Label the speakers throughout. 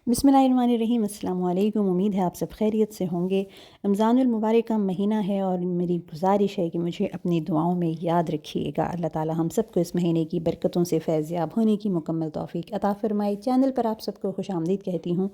Speaker 1: बिस्मिल्लाहिर्रहमानिर्रहीम। अस्सलाम वालेकुम। उम्मीद है आप सब खैरियत से होंगे। रमज़ानुल मुबारक का महीना है और मेरी गुजारिश है कि मुझे अपनी दुआओं में याद रखिएगा। अल्लाह ताला हम सबको इस महीने की बरकतों से फैज़याब होने की मुकम्मल तौफ़ीक अता फ़रमाए। चैनल पर आप सबको खुशामदीद कहती हूँ।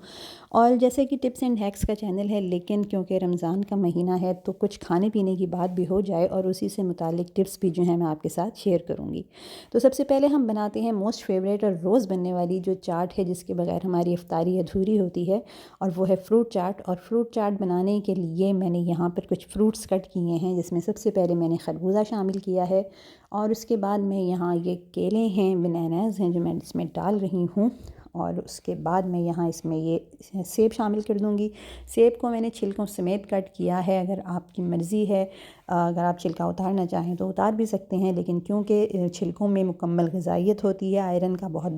Speaker 1: और जैसे कि टिप्स एंड हैक्स का चैनल है, लेकिन क्योंकि रमज़ान का महीना है तो कुछ खाने पीने की बात भी हो जाए और उसी से मुतालिक टिप्स भी जो है मैं आपके साथ शेयर करूँगी। तो सबसे पहले हम बनाते हैं मोस्ट फेवरेट और रोज़ बनने वाली जो चाट है, जिसके बगैर हमारी इफ्तारी अधूरी होती है, और वो है फ्रूट चाट। और फ्रूट चाट बनाने के लिए मैंने यहाँ पर कुछ फ्रूट्स कट किए हैं, जिसमें सबसे पहले मैंने खरबूजा शामिल किया है, और उसके बाद मैं यहाँ ये केले हैं, बनानास हैं जो मैं इसमें डाल रही हूँ, और उसके बाद मैं यहाँ इसमें ये सेब शामिल कर दूँगी। सेब को मैंने छिलकों समेत कट किया है। अगर आपकी मर्ज़ी है, अगर आप छिलका उतारना चाहें तो उतार भी सकते हैं, लेकिन क्योंकि छिलकों में मुकम्मल ग़िज़ाइयत होती है, आयरन का बहुत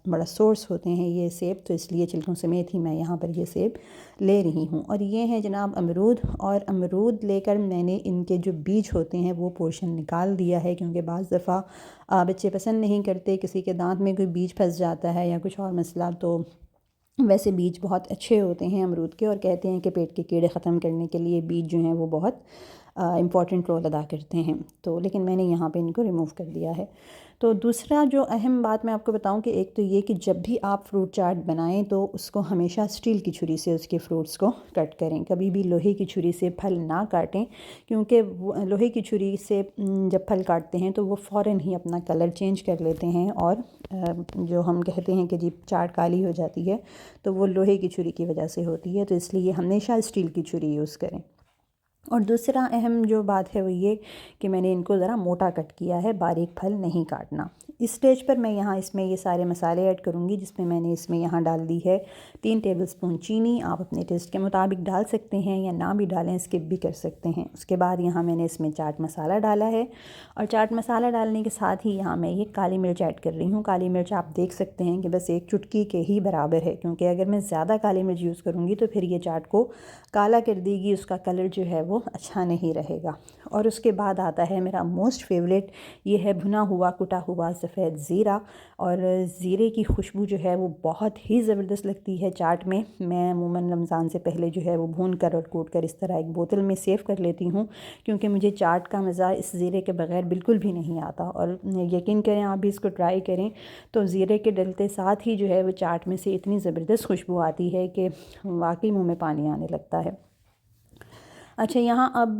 Speaker 1: बड़ा सोर्स होते हैं ये सेब, तो इसलिए छिलकों समेत ही मैं यहाँ पर ये सेब ले रही हूँ। और ये हैं जनाब अमरूद, और अमरूद लेकर मैंने इनके जो बीज होते हैं वो पोर्शन निकाल दिया है, क्योंकि बाज़ दफ़ा बच्चे पसंद नहीं करते, किसी के दांत में कोई बीज फंस जाता है या कुछ और मसला। तो वैसे बीज बहुत अच्छे होते हैं अमरूद के, और कहते हैं कि पेट के कीड़े ख़त्म करने के लिए बीज जो हैं वो बहुत इम्पॉर्टेंट रोल अदा करते हैं। तो लेकिन मैंने यहाँ पे इनको रिमूव कर दिया है। तो दूसरा जो अहम बात मैं आपको बताऊं कि एक तो ये कि जब भी आप फ्रूट चाट बनाएं तो उसको हमेशा स्टील की छुरी से उसके फ्रूट्स को कट करें, कभी भी लोहे की छुरी से फल ना काटें, क्योंकि लोहे की छुरी से जब फल काटते हैं तो वो फ़ौरन ही अपना कलर चेंज कर लेते हैं, और जो हम कहते हैं कि जी चाट काली हो जाती है, तो वो लोहे की छुरी की वजह से होती है। तो इसलिए हमेशा स्टील की छुरी यूज़ करें। और दूसरा अहम जो बात है वो ये कि मैंने इनको ज़रा मोटा कट किया है, बारीक फल नहीं काटना। इस स्टेज पर मैं यहाँ इसमें ये सारे मसाले ऐड करूँगी, जिसमें मैंने इसमें यहाँ डाल दी है 3 टेबलस्पून चीनी। आप अपने टेस्ट के मुताबिक डाल सकते हैं या ना भी डालें, स्किप भी कर सकते हैं। उसके बाद यहाँ मैंने इसमें चाट मसाला डाला है, और चाट मसाला डालने के साथ ही यहाँ मैं ये काली मिर्च ऐड कर रही हूँ। काली मिर्च आप देख सकते हैं कि बस 1 चुटकी के ही बराबर है, क्योंकि अगर मैं ज़्यादा काली मिर्च यूज़ करूँगी तो फिर ये चाट को काला कर देगी, उसका कलर जो है वो अच्छा नहीं रहेगा। और उसके बाद आता है मेरा मोस्ट फेवरेट, ये है भुना हुआ कुटा हुआ सफ़ेद ज़ीरा। और ज़ीरे की खुशबू जो है वो बहुत ही ज़बरदस्त लगती है चाट में। मैं अमूमन रमज़ान से पहले जो है वो भून कर और कूट कर इस तरह एक बोतल में सेव कर लेती हूँ, क्योंकि मुझे चाट का मज़ा इस ज़ीरे के बग़ैर बिल्कुल भी नहीं आता। और यकीन करें, आप भी इसको ट्राई करें, तो ज़ीरे के डलते साथ ही जो है वो चाट में से इतनी ज़बरदस्त खुशबू आती है कि वाकई मुँह में पानी आने लगता है। अच्छा, यहाँ अब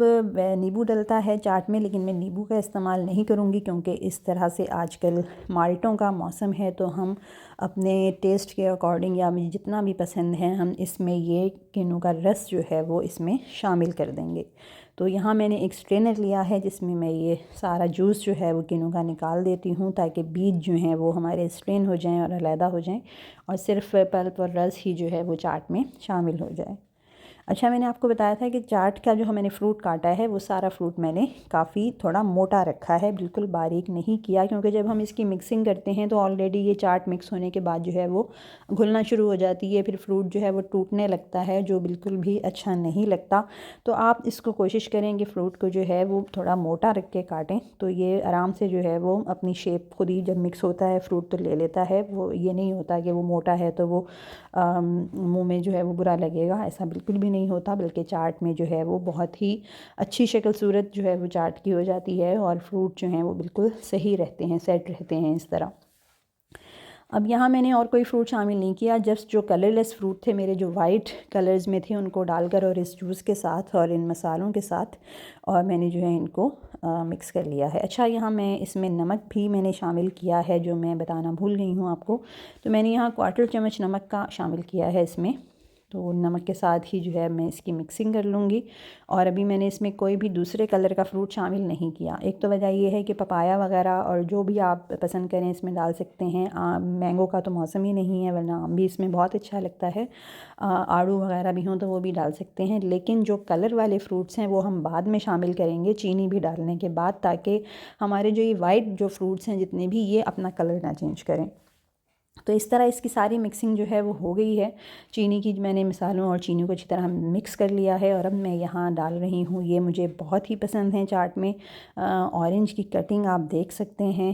Speaker 1: नींबू डलता है चाट में, लेकिन मैं नींबू का इस्तेमाल नहीं करूँगी, क्योंकि इस तरह से आजकल माल्टों का मौसम है, तो हम अपने टेस्ट के अकॉर्डिंग या मुझे जितना भी पसंद है हम इसमें ये किन्नू का रस जो है वो इसमें शामिल कर देंगे। तो यहाँ मैंने एक स्ट्रेनर लिया है, जिसमें मैं ये सारा जूस जो है वो किन्नू का निकाल देती हूँ, ताकि बीज जो हैं वो हमारे स्ट्रेन हो जाएँ और अलहदा हो जाएँ, और सिर्फ पल्प और रस ही जो है वो चाट में शामिल हो जाए। अच्छा, मैंने आपको बताया था कि चाट का जो मैंने फ़्रूट काटा है वो सारा फ्रूट मैंने काफ़ी थोड़ा मोटा रखा है, बिल्कुल बारीक नहीं किया, क्योंकि जब हम इसकी मिक्सिंग करते हैं तो ऑलरेडी ये चाट मिक्स होने के बाद जो है वो घुलना शुरू हो जाती है, फिर फ्रूट जो है वो टूटने लगता है, जो बिल्कुल भी अच्छा नहीं लगता। तो आप इसको कोशिश करें कि फ़्रूट को जो है वो थोड़ा मोटा रख के काटें, तो ये आराम से जो है वो अपनी शेप खुद ही जब मिक्स होता है फ्रूट तो ले लेता है। वो ये नहीं होता कि वो मोटा है तो वो मुंह में जो है वो बुरा लगेगा, ऐसा बिल्कुल भी नहीं होता, बल्कि चाट में जो है वो बहुत ही अच्छी शक्ल सूरत जो है वो चाट की हो जाती है, और फ्रूट जो हैं वो बिल्कुल सही रहते हैं, सेट रहते हैं इस तरह। अब यहाँ मैंने और कोई फ्रूट शामिल नहीं किया, जस्ट जो कलरलेस फ्रूट थे मेरे, जो वाइट कलर्स में थे, उनको डालकर और इस जूस के साथ और इन मसालों के साथ और मैंने जो है इनको मिक्स कर लिया है। अच्छा, यहाँ मैं इसमें नमक भी मैंने शामिल किया है, जो मैं बताना भूल गई हूँ आपको। तो मैंने यहाँ 1/4 चम्मच नमक का शामिल किया है इसमें। तो नमक के साथ ही जो है मैं इसकी मिक्सिंग कर लूँगी। और अभी मैंने इसमें कोई भी दूसरे कलर का फ्रूट शामिल नहीं किया। एक तो वजह ये है कि पपाया वगैरह और जो भी आप पसंद करें इसमें डाल सकते हैं। मैंगो का तो मौसम ही नहीं है, वरना आम भी इसमें बहुत अच्छा लगता है। आड़ू वगैरह भी हों तो वो भी डाल सकते हैं, लेकिन जो कलर वाले फ्रूट्स हैं वो हम बाद में शामिल करेंगे चीनी भी डालने के बाद, ताकि हमारे जो ये वाइट जो फ्रूट्स हैं जितने भी, ये अपना कलर ना चेंज करें। तो इस तरह इसकी सारी मिक्सिंग जो है वो हो गई है। चीनी की मैंने मसालों और चीनी को अच्छी तरह मिक्स कर लिया है, और अब मैं यहाँ डाल रही हूँ, ये मुझे बहुत ही पसंद है चाट में, ऑरेंज की कटिंग। आप देख सकते हैं